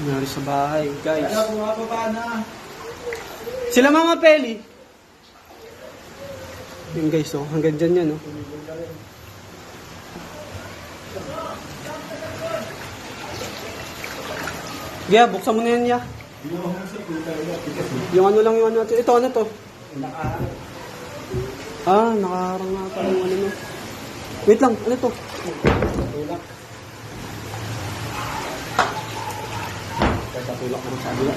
Nangyari sa bahay, guys. Kaya bumababa na. Sila Mama Peli. Yun guys, oh. Hanggang dyan yan, oh. Yeah, buksan mo na yan, yeah. Yung ano lang yung ano. Ito, ano to? Ah, nakaharang nga pala yung ano mo. Wait lang, ano to? Tatulak mo sa abila.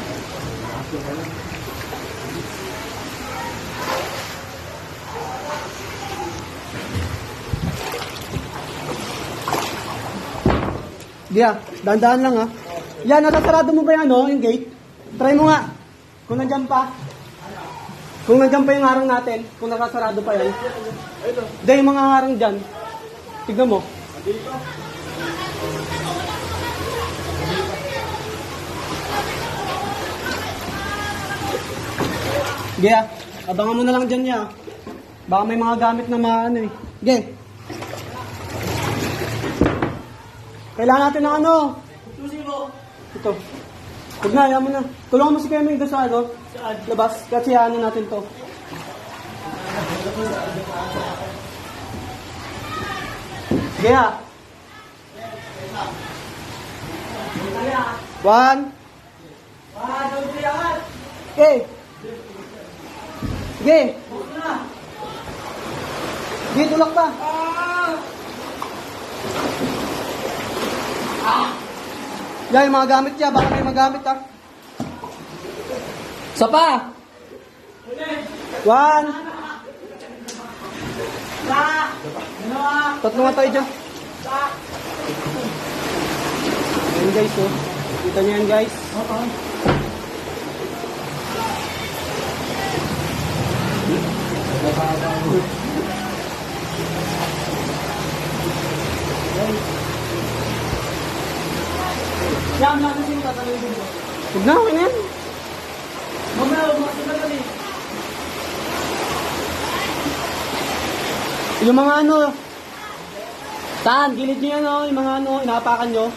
Yeah, dahan-dahan lang ha. Yan, nasasarado mo ba yan, no? Yung gate? Try mo nga. Kung nandiyan pa. Kung nandiyan pa yung harang natin, kung nakasarado pa yan. Dahil yung mga harang dyan. Tignan mo. Yeah, abangan mo na lang dyan, ya. Baka may mga gamit na maano eh. Okay. Kailangan natin ng ano? Ito. Huwag na, ayaw mo na. Tulungan mo si Keming doon sa ano? Labas. Kasi ano natin to. Yeah. 1. Okay. Okay. Okay, tulak pa. Yan, yung mga gamit niya. Baka may magamit, ha. Isa pa. 1. Tatlo nga tayo dyan. Ayan, guys, oh. Kita niyo yan, guys. Yan, natin yung tatanungin mo. Huwag na, okay na yan. Mamaya, huwag mo na kami. Yung mga ano, Tan, gilid niyo yan, oh. Yung mga ano, inapakan nyo.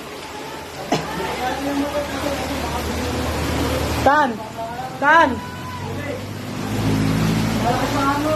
Tan! Tan! Wala ka sa ano.